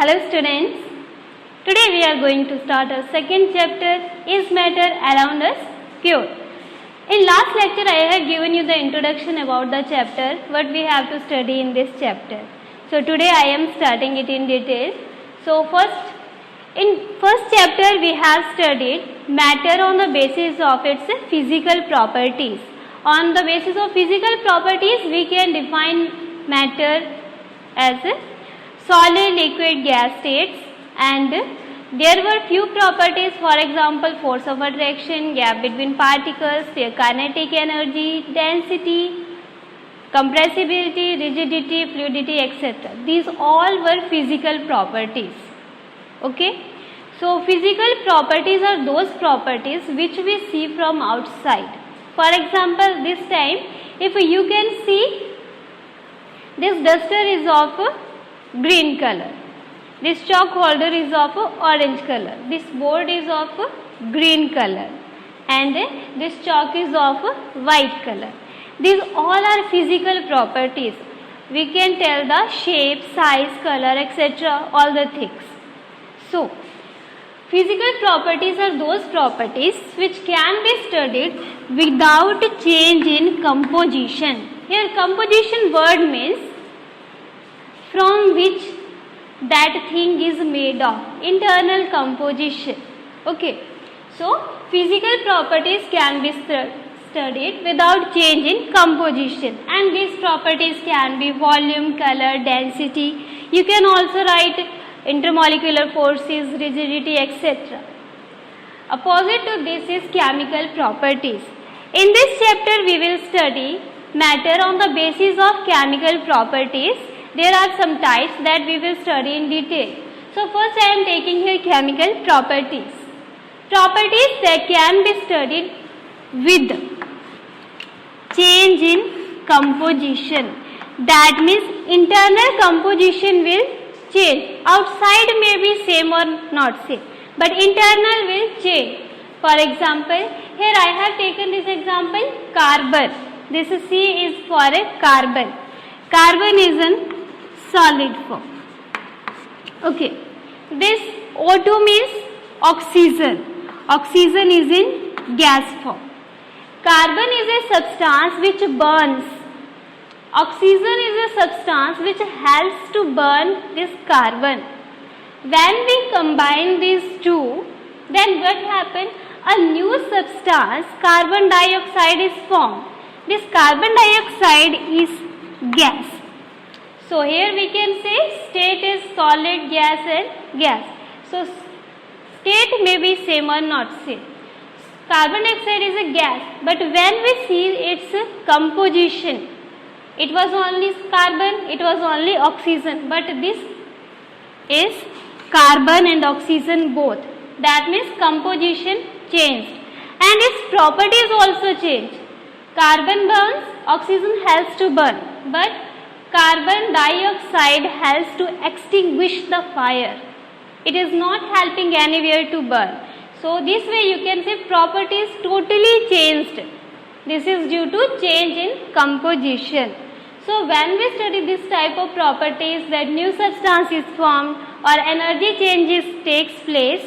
Hello students, today we are going to start our second chapter, Is Matter Around Us Pure? In last lecture I have given you the introduction about the chapter, what we have to study in this chapter. So today I am starting it in detail. So in first chapter we have studied matter on the basis of its physical properties. On the basis of physical properties we can define matter as solid, liquid, gas states, and there were few properties, for example force of attraction, gap between particles, their kinetic energy, density, compressibility, rigidity, fluidity, etc. These all were physical properties. Okay, so physical properties are those properties which we see from outside. For example, this time if you can see, this duster is of green color, this chalk holder is of orange color, this board is of green color, and this chalk is of white color. These all are physical properties. We can tell the shape, size, color, etc. all the things. So physical properties are those properties which can be studied without change in composition. Here composition word means from which that thing is made of, internal composition. Okay, so physical properties can be studied without change in composition, and these properties can be volume, color, density. You can also write intermolecular forces, rigidity, etc. Opposite to this is chemical properties. In this chapter we will study matter on the basis of chemical properties. There are some types that we will study in detail. So first I am taking here chemical properties. Properties that can be studied with change in composition. That means internal composition will change. Outside may be same or not same, but internal will change. For example, here I have taken this example, carbon. This C is for a carbon. Carbon is in solid form. Okay, this O2 means oxygen. Oxygen is in gas form. Carbon is a substance which burns. Oxygen is a substance which helps to burn this carbon. When we combine these two, then what happens? A new substance, carbon dioxide, is formed. This carbon dioxide is gas. So here we can say state is solid, gas and gas. So state may be same or not same. Carbon dioxide is a gas, but when we see its composition, it was only carbon, it was only oxygen, but this is carbon and oxygen both. That means composition changed and its properties also changed. Carbon burns, oxygen helps to burn, but carbon dioxide helps to extinguish the fire. It is not helping anywhere to burn. So this way you can say properties totally changed. This is due to change in composition. So when we study this type of properties, that new substance is formed or energy changes takes place.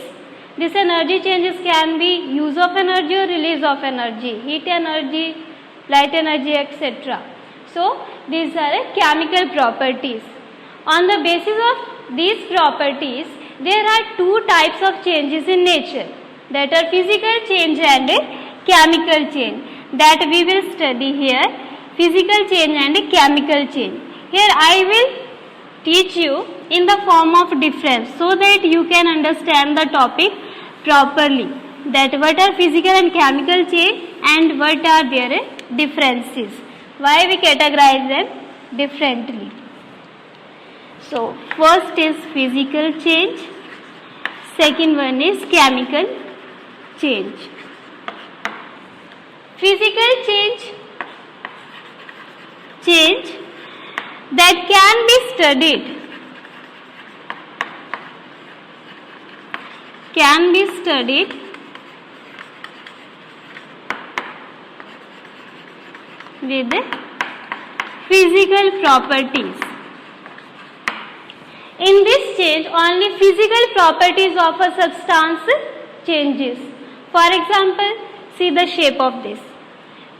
This energy changes can be use of energy or release of energy, heat energy, light energy, etc. So these are chemical properties. On the basis of these properties, there are two types of changes in nature, that are physical change and chemical change, that we will study here. Physical change and chemical change. Here I will teach you in the form of difference so that you can understand the topic properly, that what are physical and chemical change and what are their differences, why we categorize them differently. So first is physical change, second one is chemical change. Physical change that can be studied with physical properties. In this change, only physical properties of a substance changes. For example, see the shape of this.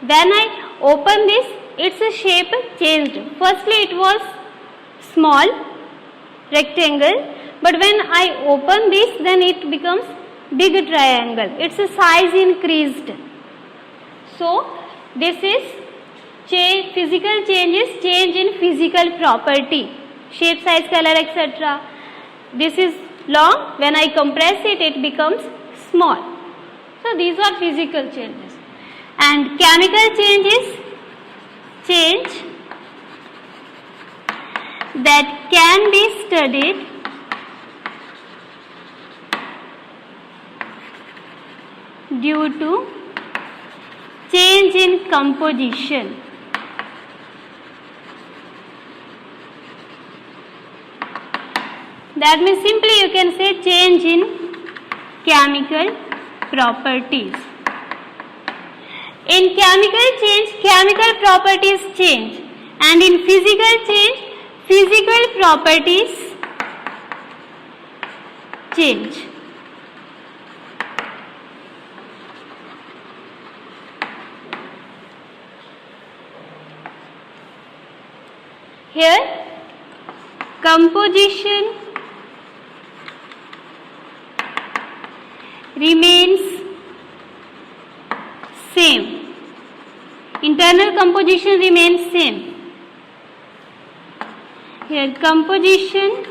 When I open this, its shape changed. Firstly, it was small rectangle, but when I open this, then it becomes big triangle. Its size increased. So, this is physical changes, change in physical property, shape, size, color, etc. This is long. When I compress it, it becomes small. So, these are physical changes. And chemical changes, change that can be studied due to change in composition. That means simply you can say change in chemical properties. In chemical change, chemical properties change, and in physical change, physical properties change. Here, composition remains same. Internal composition remains same. Here, composition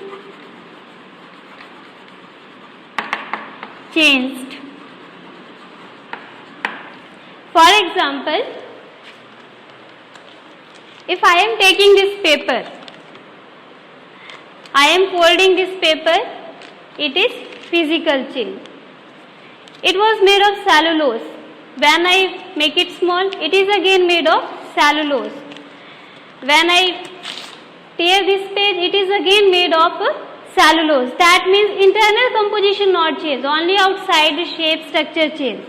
changed. For example, if I am taking this paper, I am folding this paper, it is physical change. It was made of cellulose. When I make it small, it is again made of cellulose. When I tear this page, it is again made of cellulose. That means internal composition not change, only outside the shape structure change.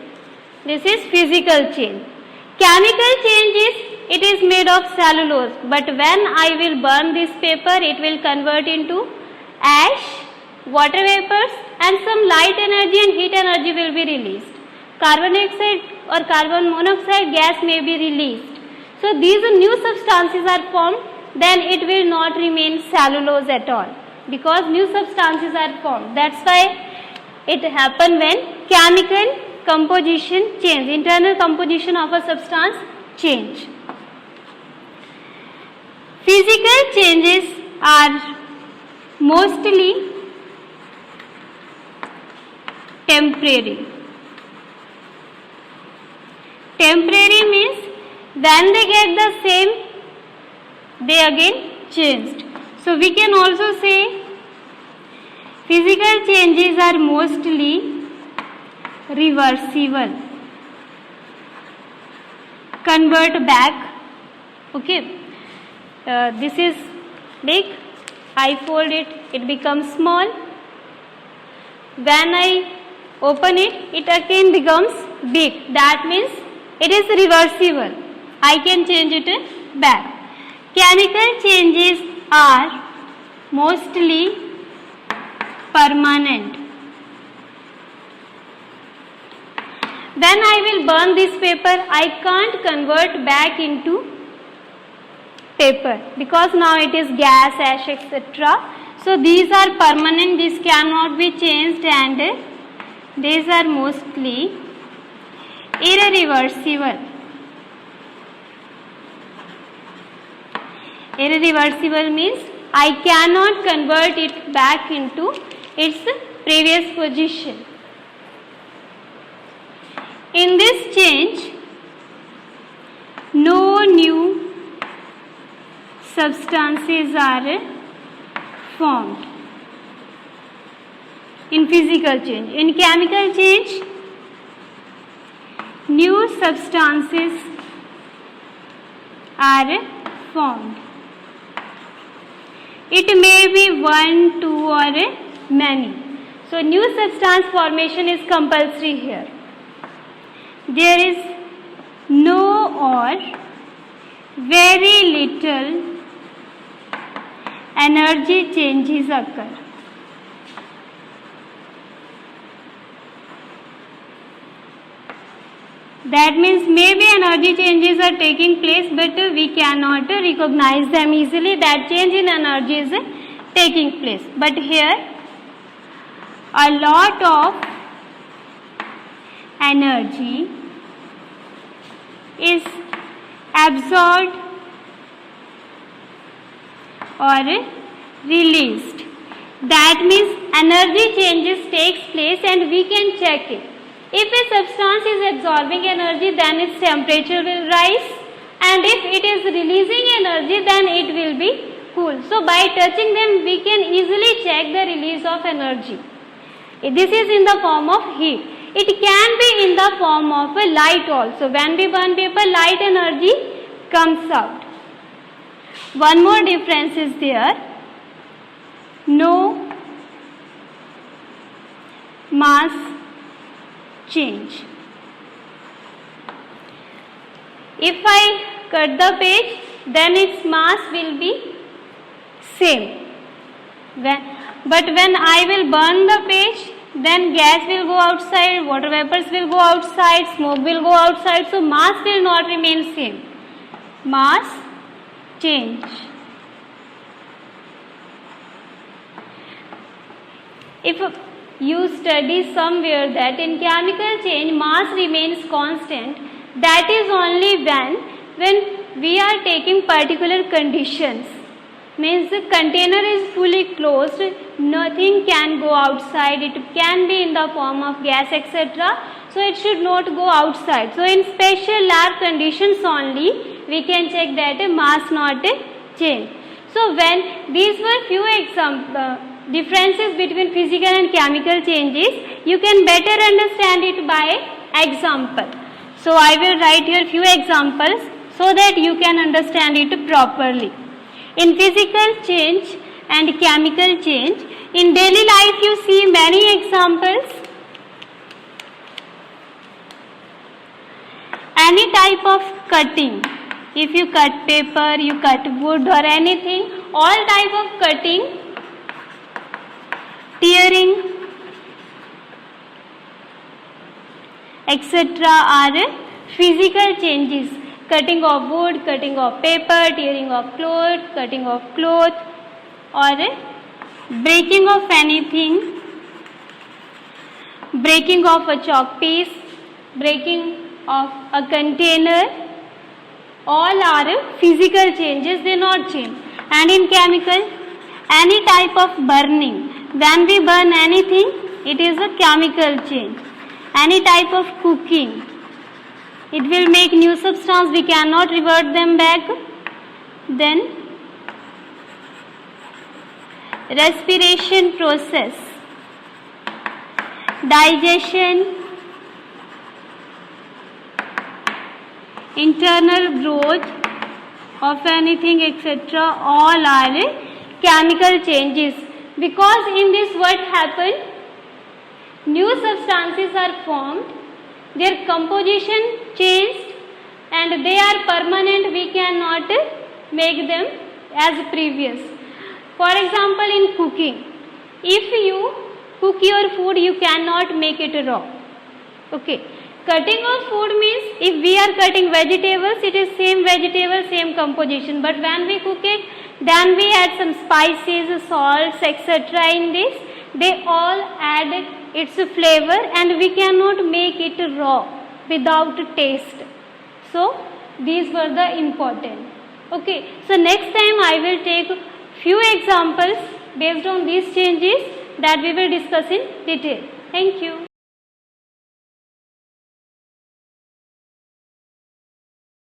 This is physical change. Chemical change is, it is made of cellulose, but when I will burn this paper, it will convert into ash, water vapors, and some light energy and heat energy will be released. Carbon dioxide or carbon monoxide gas may be released. So these new substances are formed, then it will not remain cellulose at all, because new substances are formed. That's why it happens when chemical composition change, internal composition of a substance change. Physical changes are mostly temporary. Temporary means when they get the same, they again changed. So we can also say physical changes are mostly reversible. Convert back. Okay. This is big. I fold it, it becomes small. When I open it, it again becomes big. That means it is reversible. I can change it back. Chemical changes are mostly permanent. When I will burn this paper, I can't convert back into paper because now it is gas, ash, etc. So these are permanent, these cannot be changed, and these are mostly irreversible. Irreversible means I cannot convert it back into its previous position. In this change, no new substances are formed. In physical change. In chemical change, new substances are formed. It may be one, two, or many. So new substance formation is compulsory here. There is no or very little energy changes occur. That means maybe energy changes are taking place, but we cannot recognize them easily. That change in energy is taking place. But here, a lot of energy is absorbed or released. That means energy changes takes place and we can check it. If a substance is absorbing energy, then its temperature will rise, and if it is releasing energy, then it will be cool. So by touching them, we can easily check the release of energy. This is in the form of heat. It can be in the form of a light also. When we burn paper, light energy comes out. One more difference is there. No mass change. If I cut the page, then its mass will be same. But when I will burn the page, then gas will go outside, water vapors will go outside, smoke will go outside, so mass will not remain same. Mass change. If you study somewhere that in chemical change mass remains constant, that is only when we are taking particular conditions. Means the container is fully closed, nothing can go outside, it can be in the form of gas, etc. So it should not go outside. So in special lab conditions only we can check that a mass not change. So when these were few differences between physical and chemical changes, you can better understand it by example. So I will write here few examples so that you can understand it properly. In physical change and chemical change, in daily life you see many examples. Any type of cutting, if you cut paper, you cut wood or anything, all type of cutting, tearing, etc. are physical changes. Cutting of wood, cutting of paper, tearing of cloth, cutting of cloth, or breaking of anything, breaking of a chalk piece, breaking of a container, all are physical changes, they not change. And in chemical, any type of burning, when we burn anything, it is a chemical change. Any type of cooking, it will make new substance, we cannot revert them back. Then respiration process, digestion, internal growth of anything, etc. all are chemical changes. Because in this what happened? New substances are formed, their composition changed, and they are permanent, we cannot make them as previous. For example, in cooking, if you cook your food, you cannot make it raw. Okay. Cutting of food means if we are cutting vegetables, it is same vegetable, same composition. But when we cook it, then we add some spices, salts, etc. in this. They all add its flavor and we cannot make it raw without taste. So these were the important. Okay. So next time I will take few examples based on these changes that we will discuss in detail. Thank you.